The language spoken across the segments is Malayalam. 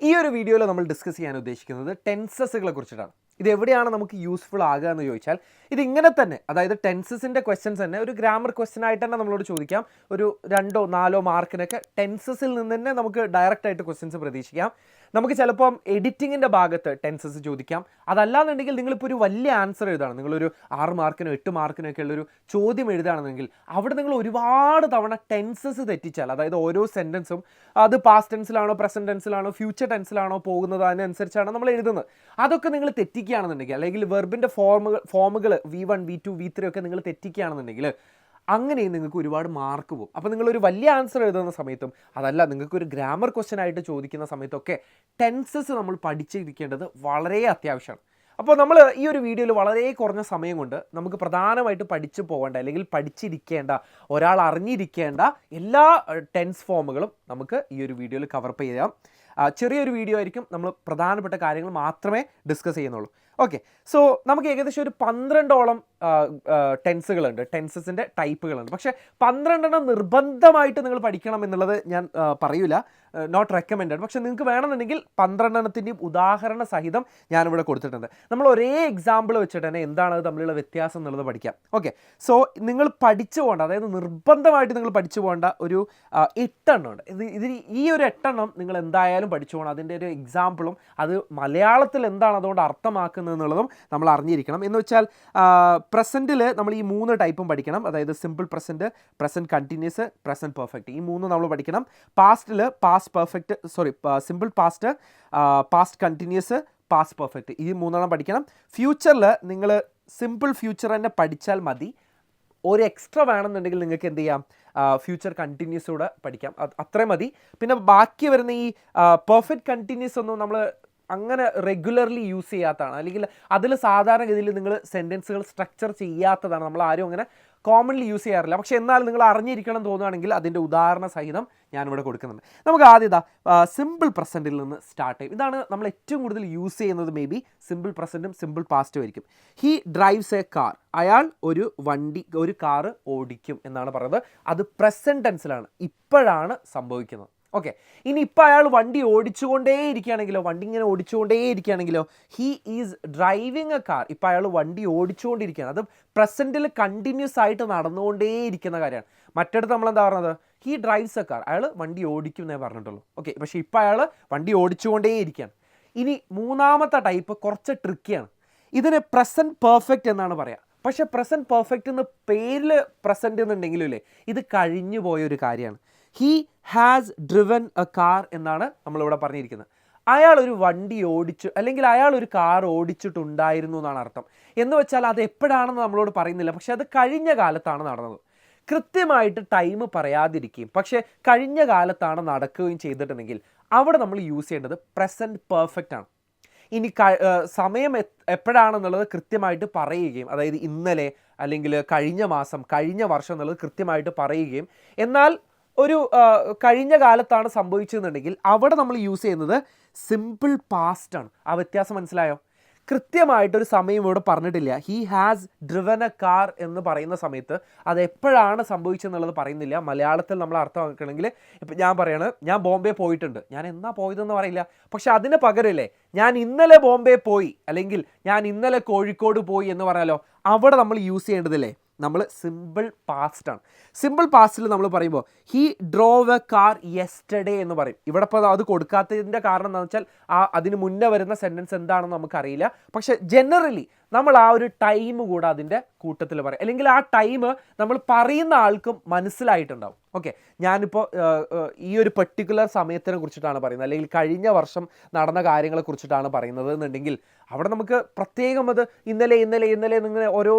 ഈ ഒരു വീഡിയോയിൽ നമ്മൾ ഡിസ്കസ് ചെയ്യാൻ ഉദ്ദേശിക്കുന്നത് ടെൻസസുകളെ കുറിച്ചിട്ടാണ്. ഇത് എവിടെയാണ് നമുക്ക് യൂസ്ഫുൾ ആകുക എന്ന് ചോദിച്ചാൽ ഇത് ഇങ്ങനെ തന്നെ, അതായത് ടെൻസസിൻ്റെ ക്വസ്റ്റ്യൻസ് തന്നെ ഒരു ഗ്രാമർ ക്വസ്റ്റ്യൻ ആയിട്ട് തന്നെ നമ്മളോട് ചോദിക്കാം. ഒരു 2-4 മാർക്കിനൊക്കെ ടെൻസസിൽ നിന്ന് തന്നെ നമുക്ക് ഡയറക്റ്റ് ആയിട്ട് ക്വസ്റ്റ്യൻസ് പ്രതീക്ഷിക്കാം. നമുക്ക് ചിലപ്പം എഡിറ്റിങ്ങിൻ്റെ ഭാഗത്ത് ടെൻസസ് ചോദിക്കാം. അതല്ലാന്നുണ്ടെങ്കിൽ നിങ്ങളിപ്പോൾ ഒരു വലിയ ആൻസർ എഴുതാണ്, നിങ്ങളൊരു 6 മാർക്കിനോ 8 മാർക്കിനോ ഒക്കെ ഉള്ളൊരു ചോദ്യം എഴുതുകയാണെന്നെങ്കിൽ അവിടെ നിങ്ങൾ ഒരുപാട് തവണ ടെൻസസ് തെറ്റിച്ചാൽ, അതായത് ഓരോ സെൻറ്റൻസും അത് പാസ്റ്റ് ടെൻസിലാണോ പ്രസൻറ്റ് ടെൻസിലാണോ ഫ്യൂച്ചർ ടെൻസിലാണോ പോകുന്നത് അതിനനുസരിച്ചാണ് നമ്മൾ എഴുതുന്നത്. അതൊക്കെ നിങ്ങൾ തെറ്റിക്കുകയാണെന്നുണ്ടെങ്കിൽ, അല്ലെങ്കിൽ വെർബിൻ്റെ ഫോമുകൾ V1 V2 V3 ഒക്കെ നിങ്ങൾ തെറ്റിക്കുകയാണെന്നുണ്ടെങ്കിൽ അങ്ങനെയും നിങ്ങൾക്ക് ഒരുപാട് മാർക്ക് പോകും. അപ്പോൾ നിങ്ങളൊരു വലിയ ആൻസർ എഴുതുന്ന സമയത്തും അതല്ല നിങ്ങൾക്കൊരു ഗ്രാമർ ക്വസ്റ്റ്യൻ ആയിട്ട് ചോദിക്കുന്ന സമയത്തൊക്കെ ടെൻസസ് നമ്മൾ പഠിച്ചിരിക്കേണ്ടത് വളരെ അത്യാവശ്യമാണ്. അപ്പോൾ നമ്മൾ ഈ ഒരു വീഡിയോയിൽ വളരെ കുറഞ്ഞ സമയം കൊണ്ട് നമുക്ക് പ്രധാനമായിട്ട് പഠിച്ചു പോകേണ്ട അല്ലെങ്കിൽ പഠിച്ചിരിക്കേണ്ട, ഒരാൾ അറിഞ്ഞിരിക്കേണ്ട എല്ലാ ടെൻസ് ഫോമുകളും നമുക്ക് ഈ ഒരു വീഡിയോയിൽ കവറപ്പ് ചെയ്യാം. ചെറിയൊരു വീഡിയോ ആയിരിക്കും, നമ്മൾ പ്രധാനപ്പെട്ട കാര്യങ്ങൾ മാത്രമേ ഡിസ്കസ് ചെയ്യുന്നുള്ളൂ. ഓക്കെ, സോ നമുക്ക് ഏകദേശം ഒരു 12ഓളം ടെൻസുകളുണ്ട്, ടെൻസസിൻ്റെ ടൈപ്പുകളുണ്ട്. പക്ഷേ 12 നിർബന്ധമായിട്ട് നിങ്ങൾ പഠിക്കണം എന്നുള്ളത് ഞാൻ പറയൂല, നോട്ട് റെക്കമെൻഡഡ്. പക്ഷേ നിങ്ങൾക്ക് വേണമെന്നുണ്ടെങ്കിൽ 12 ഉദാഹരണ സഹിതം ഞാനിവിടെ കൊടുത്തിട്ടുണ്ട്. നമ്മൾ ഒരേ എക്സാമ്പിൾ വെച്ചിട്ട് തന്നെ എന്താണ് അത് തമ്മിലുള്ള വ്യത്യാസം എന്നുള്ളത് പഠിക്കാം. ഓക്കെ, സോ നിങ്ങൾ പഠിച്ചു പോകേണ്ട, അതായത് നിർബന്ധമായിട്ട് നിങ്ങൾ പഠിച്ചു പോകേണ്ട ഒരു 8 എണ്ണം ഉണ്ട്. ഈ ഒരു 8 എണ്ണം നിങ്ങൾ എന്തായാലും പഠിച്ചു പോകണം. അതിൻ്റെ ഒരു എക്സാമ്പിളും അത് മലയാളത്തിൽ എന്താണ് അതുകൊണ്ട് അർത്ഥമാക്കുന്നത് എന്നുള്ളതും നമ്മൾ അറിഞ്ഞിരിക്കണം. എന്ന് വെച്ചാൽ പ്രസൻറ്റിൽ നമ്മൾ ഈ 3 ടൈപ്പും പഠിക്കണം. അതായത് simple present, present continuous, present perfect, ഈ 3 നമ്മൾ പഠിക്കണം. പാസ്റ്റിൽ past perfect, simple past, past continuous, past perfect, ഈ 3 പഠിക്കണം. ഫ്യൂച്ചറിൽ നിങ്ങൾ സിമ്പിൾ ഫ്യൂച്ചർ തന്നെ പഠിച്ചാൽ മതി. ഒരു എക്സ്ട്രാ വേണമെന്നുണ്ടെങ്കിൽ നിങ്ങൾക്ക് എന്ത് ചെയ്യാം, ഫ്യൂച്ചർ കണ്ടിന്യൂസ് കൂടെ പഠിക്കാം, അത്രയും മതി. പിന്നെ ബാക്കി വരുന്ന ഈ പെർഫെക്റ്റ് കണ്ടിന്യൂസ് ഒന്നും നമ്മൾ അങ്ങനെ റെഗുലർലി യൂസ് ചെയ്യാത്തതാണ്, അല്ലെങ്കിൽ അതിൽ സാധാരണഗതിയിൽ നിങ്ങൾ സെൻറ്റൻസുകൾ സ്ട്രക്ചർ ചെയ്യാത്തതാണ്, നമ്മൾ ആരും അങ്ങനെ കോമൺലി യൂസ് ചെയ്യാറില്ല. പക്ഷേ എന്നാൽ നിങ്ങൾ അറിഞ്ഞിരിക്കണം തോന്നുകയാണെങ്കിൽ അതിൻ്റെ ഉദാഹരണ സഹിതം ഞാനിവിടെ കൊടുക്കുന്നുണ്ട്. നമുക്ക് ആദ്യം സിമ്പിൾ പ്രസൻറ്റിൽ നിന്ന് സ്റ്റാർട്ട് ചെയ്യും. ഇതാണ് നമ്മൾ ഏറ്റവും കൂടുതൽ യൂസ് ചെയ്യുന്നത്. മേ ബി സിമ്പിൾ പ്രസൻറ്റും സിമ്പിൾ പാസ്റ്റും ആയിരിക്കും. ഹി ഡ്രൈവ്സ് എ കാർ, അയാൾ ഒരു കാറ് ഓടിക്കും എന്നാണ് പറയുന്നത്. അത് പ്രസൻറ്റ് ടെൻസിലാണ്, ഇപ്പോഴാണ് സംഭവിക്കുന്നത്. ഓക്കെ, ഇനി ഇപ്പോൾ അയാൾ വണ്ടി ഓടിച്ചുകൊണ്ടേ ഇരിക്കുകയാണെങ്കിലോ he is driving a car, ഇപ്പോൾ അയാൾ വണ്ടി ഓടിച്ചുകൊണ്ടിരിക്കുകയാണ്. അത് പ്രസൻറ്റിൽ കണ്ടിന്യൂസ് ആയിട്ട് നടന്നുകൊണ്ടേയിരിക്കുന്ന കാര്യമാണ്. മറ്റിടത്ത് നമ്മളെന്താ പറഞ്ഞത്, ഹീ ഡ്രൈവ്സ് എ കാർ, അയാൾ വണ്ടി ഓടിക്കും എന്നേ പറഞ്ഞിട്ടുള്ളൂ. ഓക്കെ, പക്ഷേ ഇപ്പോൾ അയാൾ വണ്ടി ഓടിച്ചുകൊണ്ടേയിരിക്കുകയാണ്. ഇനി മൂന്നാമത്തെ ടൈപ്പ് കുറച്ച് ട്രിക്കിയാണ്. ഇതിന് പ്രസൻറ്റ് പെർഫെക്റ്റ് എന്നാണ് പറയുക. പക്ഷേ പ്രസൻറ്റ് പെർഫെക്റ്റ് എന്ന് പേരിൽ പ്രസൻറ്റ് എന്നുണ്ടെങ്കിലും ഇല്ലേ, ഇത് കഴിഞ്ഞു പോയൊരു കാര്യമാണ്. He has driven A car എന്നാണ് നമ്മളിവിടെ പറഞ്ഞിരിക്കുന്നത്. അയാൾ ഒരു വണ്ടി ഓടിച്ചു, അല്ലെങ്കിൽ അയാൾ ഒരു കാർ ഓടിച്ചിട്ടുണ്ടായിരുന്നു എന്നാണ് അർത്ഥം. എന്ന് വെച്ചാൽ അത് എപ്പോഴാണെന്ന് നമ്മളോട് പറയുന്നില്ല, പക്ഷെ അത് കഴിഞ്ഞ കാലത്താണ് നടന്നത്. കൃത്യമായിട്ട് ടൈം പറയാതിരിക്കുകയും പക്ഷേ കഴിഞ്ഞ കാലത്താണ് നടക്കുകയും ചെയ്തിട്ടുണ്ടെങ്കിൽ അവിടെ നമ്മൾ യൂസ് ചെയ്യേണ്ടത് പ്രസൻറ്റ് പെർഫെക്റ്റ് ആണ്. ഇനി സമയം എപ്പോഴാണെന്നുള്ളത് കൃത്യമായിട്ട് പറയുകയും, അതായത് ഇന്നലെ അല്ലെങ്കിൽ കഴിഞ്ഞ മാസം, കഴിഞ്ഞ വർഷം എന്നുള്ളത് കൃത്യമായിട്ട് പറയുകയും, എന്നാൽ ഒരു കഴിഞ്ഞ കാലത്താണ് സംഭവിച്ചതെന്നുണ്ടെങ്കിൽ അവിടെ നമ്മൾ യൂസ് ചെയ്യുന്നത് സിമ്പിൾ പാസ്റ്റാണ്. ആ വ്യത്യാസം മനസ്സിലായോ? കൃത്യമായിട്ടൊരു സമയം ഇവിടെ പറഞ്ഞിട്ടില്ല. He has driven A car എന്ന് പറയുന്ന സമയത്ത് അത് എപ്പോഴാണ് സംഭവിച്ചതെന്നുള്ളത് പറയുന്നില്ല. മലയാളത്തിൽ നമ്മൾ അർത്ഥമാക്കണമെങ്കിൽ ഇപ്പം ഞാൻ പറയാണ്, ഞാൻ ബോംബെ പോയിട്ടുണ്ട്, ഞാൻ എന്നാ പോയതെന്ന് പറയില്ല. പക്ഷെ അതിന് പകരമില്ലേ, ഞാൻ ഇന്നലെ ബോംബെ പോയി, അല്ലെങ്കിൽ ഞാൻ ഇന്നലെ കോഴിക്കോട് പോയി എന്ന് പറയാലോ, അവിടെ നമ്മൾ യൂസ് ചെയ്യേണ്ടതില്ലേ, നമ്മൾ സിമ്പിൾ പാസ്റ്റാണ്. സിമ്പിൾ പാസ്റ്റിൽ നമ്മൾ പറയുമ്പോൾ he drove A car yesterday എന്ന് പറയും. ഇവിടെ ഇപ്പോൾ അത് കൊടുക്കാത്തതിൻ്റെ കാരണം എന്താണെന്ന് വെച്ചാൽ അതിന് മുന്നേ വരുന്ന സെൻറ്റൻസ് എന്താണെന്ന് നമുക്കറിയില്ല. പക്ഷേ ജനറലി നമ്മൾ ആ ഒരു ടൈം കൂടെ അതിൻ്റെ കൂട്ടത്തിൽ പറയും, അല്ലെങ്കിൽ ആ ടൈം നമ്മൾ പറയുന്ന ആൾക്കും മനസ്സിലായിട്ടുണ്ടാവും. ഓക്കെ, ഞാനിപ്പോൾ ഈ ഒരു പെർട്ടിക്കുലർ സമയത്തിനെ കുറിച്ചിട്ടാണ് പറയുന്നത്, അല്ലെങ്കിൽ കഴിഞ്ഞ വർഷം നടന്ന കാര്യങ്ങളെ കുറിച്ചിട്ടാണ് പറയുന്നത് എന്നുണ്ടെങ്കിൽ അവിടെ നമുക്ക് പ്രത്യേകം അത് ഇന്നലെ നിങ്ങൾ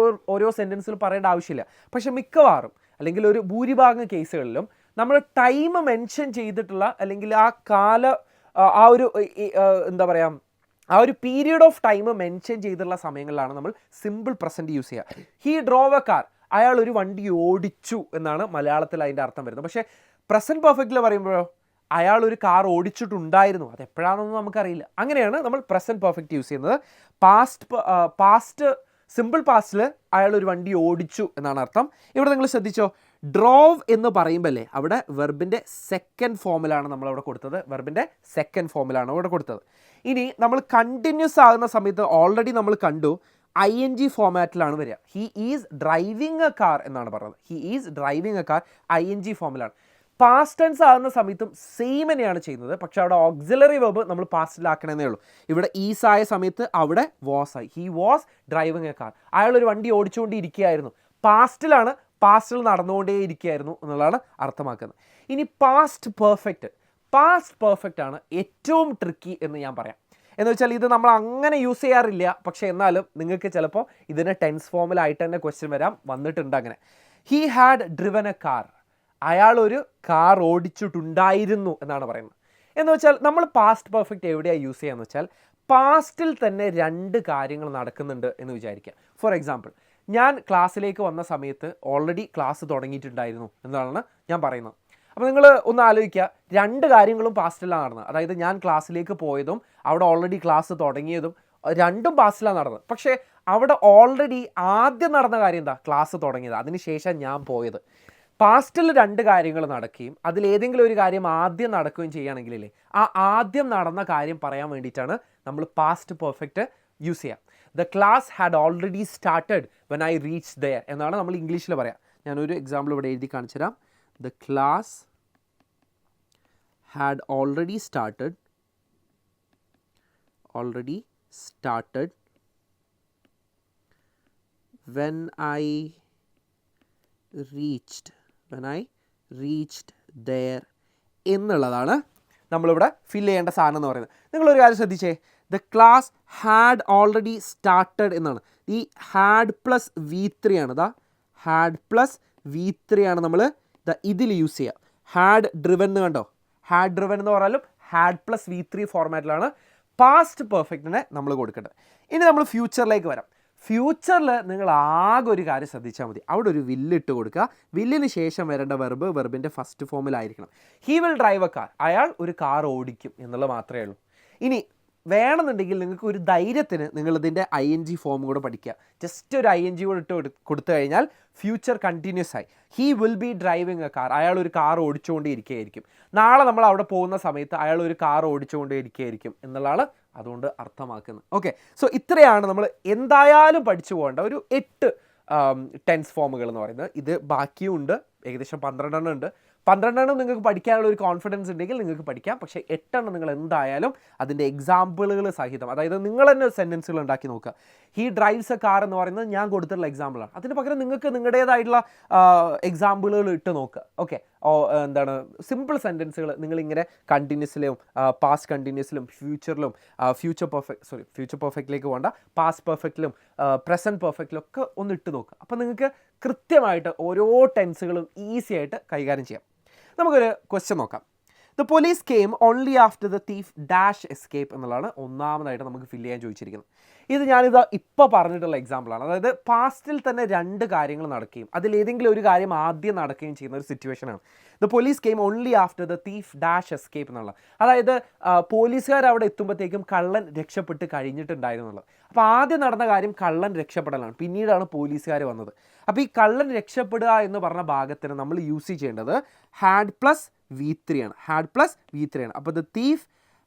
ഓരോ സെൻറ്റൻസിൽ പറയേണ്ട ആവശ്യമില്ല. പക്ഷെ മിക്കവാറും അല്ലെങ്കിൽ ഒരു ഭൂരിഭാഗം കേസുകളിലും നമ്മൾ ടൈം മെൻഷൻ ചെയ്തിട്ടുള്ള, അല്ലെങ്കിൽ ആ ഒരു എന്താ പറയുക, ആ ഒരു പീരിയഡ് ഓഫ് ടൈം മെൻഷൻ ചെയ്തിട്ടുള്ള സമയങ്ങളിലാണ് നമ്മൾ സിമ്പിൾ പ്രസൻറ്റ് യൂസ് ചെയ്യുക. ഹീ ഡ്രോവ് എ കാർ, അയാൾ ഒരു വണ്ടി ഓടിച്ചു എന്നാണ് മലയാളത്തിൽ അതിൻ്റെ അർത്ഥം വരുന്നത്. പക്ഷേ പ്രസൻറ്റ് പെർഫെക്റ്റിൽ പറയുമ്പോഴോ അയാൾ ഒരു കാർ ഓടിച്ചിട്ടുണ്ടായിരുന്നു, അതെപ്പോഴാണെന്നൊന്നും നമുക്കറിയില്ല. അങ്ങനെയാണ് നമ്മൾ പ്രസൻറ്റ് പെർഫെക്റ്റ് യൂസ് ചെയ്യുന്നത്. പാസ്റ്റ് സിമ്പിൾ പാസ്റ്റിൽ അയാൾ ഒരു വണ്ടി ഓടിച്ചു എന്നാണ് അർത്ഥം. ഇവിടെ നിങ്ങൾ ശ്രദ്ധിച്ചോ, ഡ്രോവ് എന്ന് പറയുമ്പോഴല്ലേ അവിടെ വെർബിൻ്റെ സെക്കൻഡ് ഫോമിലാണ് നമ്മളവിടെ കൊടുത്തത്, വെർബിൻ്റെ സെക്കൻഡ് ഫോമിലാണ് അവിടെ കൊടുത്തത്. ഇനി നമ്മൾ കണ്ടിന്യൂസ് ആകുന്ന സമയത്ത് ഓൾറെഡി നമ്മൾ കണ്ടു ING ഫോമാറ്റിലാണ് വരിക. He is driving a car എന്നാണ് പറഞ്ഞത്. He is driving a car ING ഫോമിലാണ്. പാസ്റ്റ് ടെൻസ് ആകുന്ന സമയത്തും സെയിം തന്നെയാണ് ചെയ്യുന്നത്, പക്ഷേ അവിടെ ഓക്സിലറി വെർബ് നമ്മൾ പാസ്റ്റിലാക്കണമെന്നേ ഉള്ളൂ. ഇവിടെ ഈസ് ആയ സമയത്ത് അവിടെ വാസ് ആയി. He was driving a car. അയാളൊരു വണ്ടി ഓടിച്ചുകൊണ്ടിരിക്കുകയായിരുന്നു. പാസ്റ്റിലാണ്, പാസ്റ്റിൽ നടന്നുകൊണ്ടേയിരിക്കുകയായിരുന്നു എന്നുള്ളതാണ് അർത്ഥമാക്കുന്നത്. ഇനി പാസ്റ്റ് പെർഫെക്റ്റ് ആണ് ഏറ്റവും ട്രിക്കി എന്ന് ഞാൻ പറയാം. എന്ന് വെച്ചാൽ ഇത് നമ്മൾ അങ്ങനെ യൂസ് ചെയ്യാറില്ല, പക്ഷേ എന്നാലും നിങ്ങൾക്ക് ചിലപ്പോൾ ഇതിന് ടെൻസ് ഫോമിലായിട്ട് തന്നെ ക്വസ്റ്റ്യൻ വന്നിട്ടുണ്ട്. അങ്ങനെ he had driven A car, അയാൾ ഒരു കാർ ഓടിച്ചിട്ടുണ്ടായിരുന്നു എന്നാണ് പറയുന്നത്. എന്ന് വെച്ചാൽ നമ്മൾ പാസ്റ്റ് പെർഫെക്റ്റ് എവിടെയാണ് യൂസ് ചെയ്യുകയെന്ന് വെച്ചാൽ പാസ്റ്റിൽ തന്നെ രണ്ട് കാര്യങ്ങൾ നടക്കുന്നുണ്ട് എന്ന് വിചാരിക്കുക. ഫോർ എക്സാമ്പിൾ, ഞാൻ ക്ലാസ്സിലേക്ക് വന്ന സമയത്ത് ഓൾറെഡി ക്ലാസ് തുടങ്ങിയിട്ടുണ്ടായിരുന്നു എന്നാണ് ഞാൻ പറയുന്നത്. അപ്പോൾ നിങ്ങൾ ഒന്ന് ആലോചിക്കുക, രണ്ട് കാര്യങ്ങളും പാസ്റ്റിലാണ് നടന്നത്. അതായത് ഞാൻ ക്ലാസ്സിലേക്ക് പോയതും അവിടെ ഓൾറെഡി ക്ലാസ് തുടങ്ങിയതും രണ്ടും പാസ്റ്റിലാണ് നടന്നത്. പക്ഷേ അവിടെ ഓൾറെഡി ആദ്യം നടന്ന കാര്യം എന്താ? ക്ലാസ് തുടങ്ങിയത്, അതിനുശേഷം ഞാൻ പോയത്. പാസ്റ്റിൽ രണ്ട് കാര്യങ്ങൾ നടക്കുകയും അതിലേതെങ്കിലും ഒരു കാര്യം ആദ്യം നടക്കുകയും ചെയ്യുകയാണെങ്കിലേ ആ ആദ്യം നടന്ന കാര്യം പറയാൻ വേണ്ടിയിട്ടാണ് നമ്മൾ പാസ്റ്റ് പെർഫെക്റ്റ് യൂസ് ചെയ്യുക. The class had already started when I reach there എന്നാണ് നമ്മൾ ഇംഗ്ലീഷിൽ പറയാം. ഞാനൊരു എക്സാമ്പിൾ ഇവിടെ എഴുതി കാണിച്ചു തരാം. The class had already started when I reached there എന്നുള്ളതാണ് നമ്മളിവിടെ ഫില്ല് ചെയ്യേണ്ട സാധനം എന്ന് പറയുന്നത്. നിങ്ങളൊരു കാര്യം ശ്രദ്ധിച്ചേ, the class had already started എന്നാണ്. ഈ ഹാഡ് പ്ലസ് V3 ആണ്. ഹാഡ് പ്ലസ് V3 ആണ് നമ്മൾ ഇതിൽ യൂസ് ചെയ്യുക. ഹാഡ് ഡ്രിവൻ എന്ന് കണ്ടോ, ഹാഡ് ഡ്രിവൻ എന്ന് പറഞ്ഞാലും ഹാഡ് പ്ലസ് V3 ഫോർമാറ്റിലാണ് പാസ്റ്റ് പെർഫെക്റ്റിനെ നമ്മൾ കൊടുക്കേണ്ടത്. ഇനി നമ്മൾ ഫ്യൂച്ചറിലേക്ക് വരാം. ഫ്യൂച്ചറിൽ നിങ്ങൾ ആകെ ഒരു കാര്യം ശ്രദ്ധിച്ചാൽ മതി, അവിടെ ഒരു വില്ലിട്ട് കൊടുക്കുക. വില്ലിന് ശേഷം വരേണ്ട വെർബിൻ്റെ ഫസ്റ്റ് ഫോമിലായിരിക്കണം. He will drive a car, അയാൾ ഒരു കാർ ഓടിക്കും എന്നുള്ളത് മാത്രമേ ഉള്ളൂ. ഇനി വേണമെന്നുണ്ടെങ്കിൽ നിങ്ങൾക്ക് ഒരു ധൈര്യത്തിന് നിങ്ങളിതിൻ്റെ ING ഫോം കൂടെ പഠിക്കുക. ജസ്റ്റ് ഒരു ING കൂടെ കൊടുത്തു കഴിഞ്ഞാൽ ഫ്യൂച്ചർ കണ്ടിന്യൂസ് ആയി. He will be driving a car, അയാൾ ഒരു കാർ ഓടിച്ചുകൊണ്ടേയിരിക്കുകയായിരിക്കും. നാളെ നമ്മൾ അവിടെ പോകുന്ന സമയത്ത് അയാൾ ഒരു കാർ ഓടിച്ചുകൊണ്ടേയിരിക്കുകയായിരിക്കും എന്നുള്ളതാണ് അതുകൊണ്ട് അർത്ഥമാക്കുന്നത്. ഓക്കെ, സോ ഇത്രയാണ് നമ്മൾ എന്തായാലും പഠിച്ചു പോകേണ്ട ഒരു 8 ടെൻസ് ഫോമുകൾ എന്ന് പറയുന്നത്. ഇത് ബാക്കിയും ഉണ്ട്, ഏകദേശം 12 എണ്ണം ഉണ്ട്. 12 എണ്ണം നിങ്ങൾക്ക് പഠിക്കാനുള്ള ഒരു കോൺഫിഡൻസ് ഉണ്ടെങ്കിൽ നിങ്ങൾക്ക് പഠിക്കാം. പക്ഷേ 8 എണ്ണം നിങ്ങൾ എന്തായാലും അതിൻ്റെ എക്സാമ്പിളുകൾ സഹിതം, അതായത് നിങ്ങൾ തന്നെ സെൻറ്റൻസുകൾ ഉണ്ടാക്കി നോക്കുക. ഹി ഡ്രൈവ്സ് എ കാർ എന്ന് പറയുന്നത് ഞാൻ കൊടുത്തിട്ടുള്ള എക്സാമ്പിളാണ്. അതിന് പകരം നിങ്ങൾക്ക് നിങ്ങളുടേതായിട്ടുള്ള എക്സാമ്പിളുകൾ ഇട്ട് നോക്കുക. ഓക്കെ, എന്താണ് സിമ്പിൾ സെൻറ്റൻസുകൾ നിങ്ങളിങ്ങനെ കണ്ടിന്യൂസിലും പാസ്റ്റ് കണ്ടിന്യൂസിലും ഫ്യൂച്ചറിലും ഫ്യൂച്ചർ പെർഫെക്റ്റിലേക്ക് പോകേണ്ട, പാസ്റ്റ് പെർഫെക്റ്റിലും പ്രസൻറ്റ് പെർഫെക്റ്റിലും ഒക്കെ ഒന്ന് ഇട്ട് നോക്കുക. അപ്പോൾ നിങ്ങൾക്ക് കൃത്യമായിട്ട് ഓരോ ടെൻസുകളും ഈസി ആയിട്ട് കൈകാര്യം ചെയ്യാം. നമുക്കൊരു ക്വസ്റ്റ്യൻ നോക്കാം. The police came only after the thief dash escape എന്നുള്ളതാണ് ഒന്നാമതായിട്ട് നമുക്ക് ഫില്ല് ചെയ്യാൻ ചോദിച്ചിരിക്കുന്നത്. ഇത് ഞാനിത് ഇപ്പോൾ പറഞ്ഞിട്ടുള്ള എക്സാമ്പിളാണ്. അതായത് പാസ്റ്റിൽ തന്നെ രണ്ട് കാര്യങ്ങൾ നടക്കുകയും അതിലേതെങ്കിലും ഒരു കാര്യം ആദ്യം നടക്കുകയും ചെയ്യുന്ന ഒരു സിറ്റുവേഷനാണ്. The police came only after the thief dash escape എന്നുള്ള, അതായത് പോലീസുകാർ അവിടെ എത്തുമ്പോഴത്തേക്കും കള്ളൻ രക്ഷപ്പെട്ട് കഴിഞ്ഞിട്ടുണ്ടായിരുന്നുള്ളത്. അപ്പോൾ ആദ്യം നടന്ന കാര്യം കള്ളൻ രക്ഷപ്പെടലാണ്, പിന്നീടാണ് പോലീസുകാർ വന്നത്. അപ്പോൾ ഈ കള്ളൻ രക്ഷപ്പെടുക എന്ന് പറഞ്ഞ ഭാഗത്തിന് നമ്മൾ യൂസ് ചെയ്യേണ്ടത് ഹാഡ് പ്ലസ് V3 ആണ്. ഹാഡ് പ്ലസ് V3 ആണ്. അപ്പോൾ ദ തീഫ്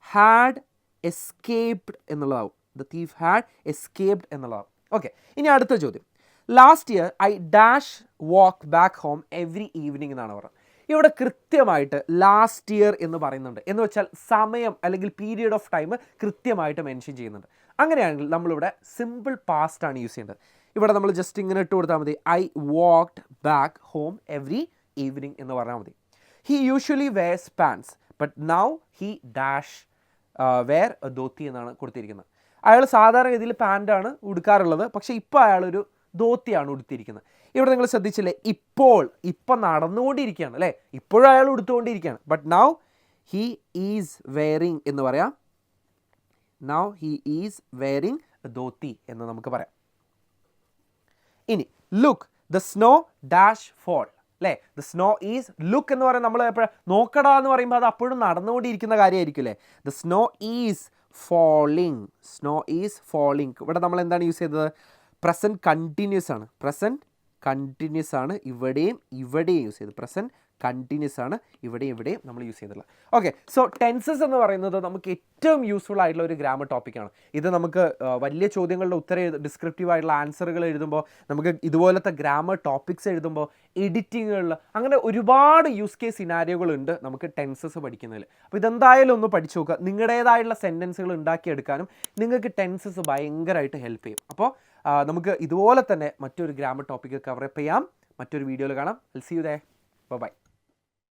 ഹാഡ് എസ്കേപ്ഡ് എന്നുള്ളതാവും. ദ തീഫ് ഹാഡ് എസ്കേപ്ഡ് എന്നുള്ളതാവും. ഓക്കെ, ഇനി അടുത്ത ചോദ്യം. Last year I dash walk back home every evening എന്നാണ് പറയുന്നത്. ഇവിടെ കൃത്യമായിട്ട് ലാസ്റ്റ് ഇയർ എന്ന് പറയുന്നുണ്ട്. എന്ന് വെച്ചാൽ സമയം അല്ലെങ്കിൽ പീരിയഡ് ഓഫ് ടൈം കൃത്യമായിട്ട് മെൻഷൻ ചെയ്യുന്നുണ്ട്. അങ്ങനെയാണെങ്കിൽ നമ്മളിവിടെ സിമ്പിൾ പാസ്റ്റ് ആണ് യൂസ് ചെയ്യേണ്ടത്. ഇവിടെ നമ്മൾ ജസ്റ്റ് ഇങ്ങനെ ഇട്ട് കൊടുത്താൽ മതി, I walked back home every evening എന്ന് പറഞ്ഞാൽ മതി. He usually wears pants but now he dash wear a dhoti എന്നാണ് കൊടുത്തിരിക്കുന്നത്. അയാൾ സാധാരണ രീതിയിൽ പാൻറ്റാണ് ഉടുക്കാറുള്ളത്, പക്ഷേ ഇപ്പോൾ അയാളൊരു ധോത്തിയാണ് ഉടുത്തിരിക്കുന്നത്. ഇവിടെ നിങ്ങൾ ശ്രദ്ധിച്ചില്ലേ, ഇപ്പം നടന്നുകൊണ്ടിരിക്കുകയാണ് അല്ലേ, ഇപ്പോഴും അയാൾ ഉടുത്തുകൊണ്ടിരിക്കുകയാണ്. But now he is wearing എന്ന് പറയാം. Now he is wearing a dhoti എന്ന് നമുക്ക് പറയാം. ഇനി look the snow dash fall അല്ലേ. ദ സ്നോ ഈസ് ലുക്ക് എന്ന് പറയുന്നത് നമ്മൾ എപ്പോഴും നോക്കടാ എന്ന് പറയുമ്പോൾ അത് അപ്പോഴും നടന്നുകൊണ്ടിരിക്കുന്ന കാര്യമായിരിക്കും അല്ലേ. The snow is falling. Snow is falling. ഇവിടെ നമ്മൾ എന്താണ് യൂസ് ചെയ്തത്? പ്രസൻറ്റ് കണ്ടിന്യൂസ് ആണ്. പ്രസൻറ്റ് കണ്ടിന്യൂസ് ആണ്, ഇവിടെയും യൂസ് ചെയ്ത്. പ്രസൻറ്റ് കണ്ടിന്യൂസ് ആണ്, ഇവിടെയും നമ്മൾ യൂസ് ചെയ്തിട്ടുള്ളത്. ഓക്കെ, സോ ടെൻസസ് എന്ന് പറയുന്നത് നമുക്ക് ഏറ്റവും യൂസ്ഫുൾ ആയിട്ടുള്ള ഒരു ഗ്രാമർ ടോപ്പിക്കാണ്. ഇത് നമുക്ക് വലിയ ചോദ്യങ്ങളുടെ ഡിസ്ക്രിപ്റ്റീവ് ആയിട്ടുള്ള ആൻസറുകൾ എഴുതുമ്പോൾ, നമുക്ക് ഇതുപോലത്തെ ഗ്രാമർ ടോപ്പിക്സ് എഴുതുമ്പോൾ, എഡിറ്റിങ്ങുകളിൽ, അങ്ങനെ ഒരുപാട് യൂസ് കേസ് സിനാരിയോകളുണ്ട് നമുക്ക് ടെൻസസ് പഠിക്കുന്നതിൽ. അപ്പോൾ ഇതെന്തായാലും ഒന്ന് പഠിച്ചു നോക്കുക. നിങ്ങളുടേതായിട്ടുള്ള സെൻറ്റൻസുകൾ ഉണ്ടാക്കിയെടുക്കാനും നിങ്ങൾക്ക് ടെൻസസ് ഭയങ്കരമായിട്ട് ഹെൽപ്പ് ചെയ്യും. അപ്പോൾ നമുക്ക് ഇതുപോലെ തന്നെ മറ്റൊരു ഗ്രാമർ ടോപ്പിക്ക് കവർ അപ്പ് ചെയ്യാം. മറ്റൊരു വീഡിയോയിൽ കാണാം. I'll see you there. Bye-bye.